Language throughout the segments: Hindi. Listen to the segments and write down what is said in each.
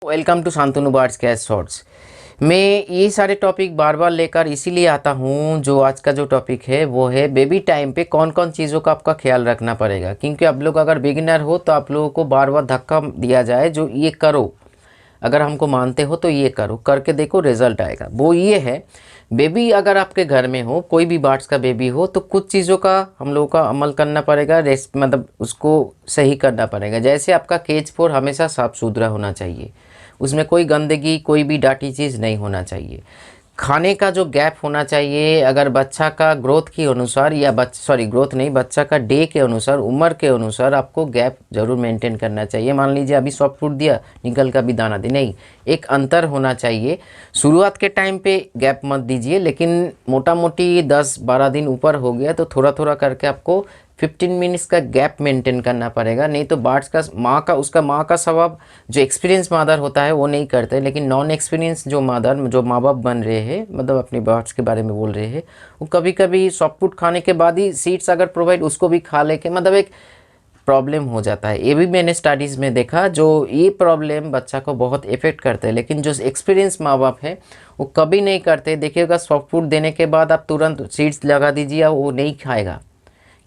Welcome to Shantanu birds cash shorts. मैं ये सारे टॉपिक बार बार लेकर इसीलिए आता हूँ। जो आज का जो टॉपिक है वो है बेबी टाइम पे कौन कौन चीज़ों का आपका ख्याल रखना पड़ेगा, क्योंकि आप लोग अगर बिगिनर हो तो आप लोगों को बार बार धक्का दिया जाए जो ये करो, अगर हमको मानते हो तो ये करो, करके देखो रिजल्ट आएगा। वो ये है, बेबी अगर आपके घर में हो, कोई भी बर्ड्स का बेबी हो, तो कुछ चीज़ों का हम लोगों का अमल करना पड़ेगा, रेस्ट मतलब उसको सही करना पड़ेगा। जैसे आपका केज फोर हमेशा साफ़ सुथरा होना चाहिए, उसमें कोई गंदगी कोई भी डाटी चीज़ नहीं होना चाहिए। खाने का जो गैप होना चाहिए, अगर बच्चा का ग्रोथ के अनुसार या ग्रोथ नहीं, बच्चा का डे के अनुसार, उम्र के अनुसार आपको गैप ज़रूर मेंटेन करना चाहिए। मान लीजिए अभी सॉफ्ट फूड दिया, निकल का भी दाना दे, नहीं, एक अंतर होना चाहिए। शुरुआत के टाइम पे गैप मत दीजिए, लेकिन मोटा मोटी 10-12 दिन ऊपर हो गया तो थोड़ा थोड़ा करके आपको 15 मिनट्स का गैप मेंटेन करना पड़ेगा। नहीं तो बर्ड्स का माँ का स्वभाव, जो एक्सपीरियंस मदर होता है वो नहीं करते, लेकिन नॉन एक्सपीरियंस जो मदर, जो माँ बाप बन रहे हैं, मतलब अपने बर्ड्स के बारे में बोल रहे हैं, वो कभी कभी सॉफ्ट फूड खाने के बाद ही सीड्स अगर प्रोवाइड उसको भी खा लेके, मतलब एक प्रॉब्लम हो जाता है। ये भी मैंने स्टडीज़ में देखा, जो ये प्रॉब्लम बच्चा को बहुत इफ़ेक्ट करते हैं। लेकिन जो एक्सपीरियंस माँ बाप है वो कभी नहीं करते। देखिएगा सॉफ्ट फूड देने के बाद आप तुरंत सीड्स लगा दीजिए, वो नहीं खाएगा,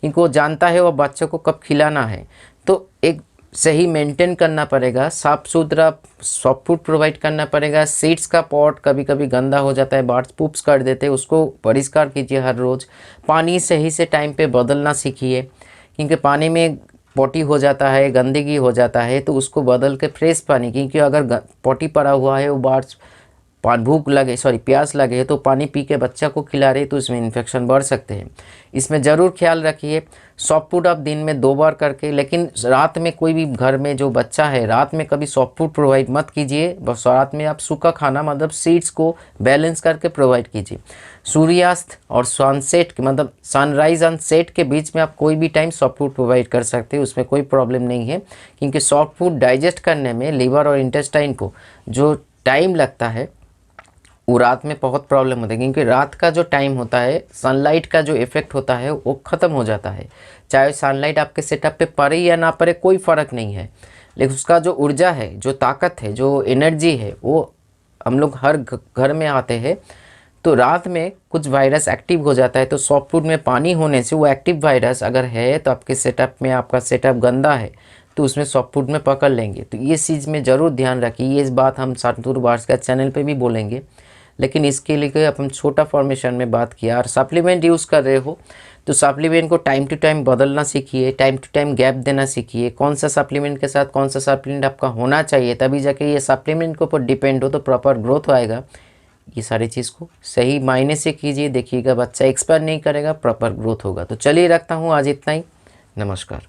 क्योंकि वो जानता है वो बच्चों को कब खिलाना है। तो एक सही मेंटेन करना पड़ेगा, साफ़ सुथरा सॉफ्ट फूड प्रोवाइड करना पड़ेगा। सीड्स का पॉट कभी कभी गंदा हो जाता है, बर्ड्स पूप्स कर देते हैं, उसको परिष्कार कीजिए हर रोज़। पानी सही से टाइम पे बदलना सीखिए, क्योंकि पानी में पॉटी हो जाता है, गंदगी हो जाता है, तो उसको बदल के फ्रेश पानी, क्योंकि अगर पॉटी पड़ा हुआ है, वो बर्ड्स भूख लगे प्यास लगे तो पानी पी के बच्चा को खिला रहे तो इसमें इन्फेक्शन बढ़ सकते हैं। इसमें ज़रूर ख्याल रखिए। सॉफ्ट फूड आप दिन में 2 बार करके, लेकिन रात में कोई भी घर में जो बच्चा है, रात में कभी सॉफ्ट फूड प्रोवाइड मत कीजिए। बस रात में आप सूखा खाना, मतलब सीड्स को बैलेंस करके प्रोवाइड कीजिए। सूर्यास्त और सनसेट मतलब सनराइज एंड सेट के बीच में आप कोई भी टाइम सॉफ्ट फूड प्रोवाइड कर सकते हैं, उसमें कोई प्रॉब्लम नहीं है। क्योंकि सॉफ्ट फूड डाइजेस्ट करने में लीवर और इंटेस्टाइन को जो टाइम लगता है वो रात में बहुत प्रॉब्लम होता है, क्योंकि रात का जो टाइम होता है, सनलाइट का जो इफ़ेक्ट होता है वो ख़त्म हो जाता है। चाहे सनलाइट आपके सेटअप पे पड़े या ना पड़े कोई फ़र्क नहीं है, लेकिन उसका जो ऊर्जा है, जो ताकत है, जो एनर्जी है, वो हम लोग हर घर में आते हैं। तो रात में कुछ वायरस एक्टिव हो जाता है, तो सॉफ्ट फूड में पानी होने से वो एक्टिव वायरस अगर है तो आपके सेटअप में, आपका सेटअप गंदा है तो उसमें सॉफ्ट फूड में पकड़ लेंगे। तो ये चीज़ में ज़रूर ध्यान रखिए। ये इस बात हम शांतनु बर्ड्स का चैनल पे भी बोलेंगे, लेकिन इसके लिए अपन छोटा फॉर्मेशन में बात किया। और सप्लीमेंट यूज़ कर रहे हो तो सप्लीमेंट को टाइम टू टाइम बदलना सीखिए, टाइम टू टाइम गैप देना सीखिए। कौन सा सप्लीमेंट के साथ कौन सा सप्लीमेंट आपका होना चाहिए, तभी जाके ये सप्लीमेंट के ऊपर डिपेंड हो तो प्रॉपर ग्रोथ आएगा। ये सारी चीज़ को सही मायने से कीजिए, देखिएगा बच्चा एक्सपायर नहीं करेगा, प्रॉपर ग्रोथ होगा। तो चलिए रखता हूँ आज इतना ही। नमस्कार।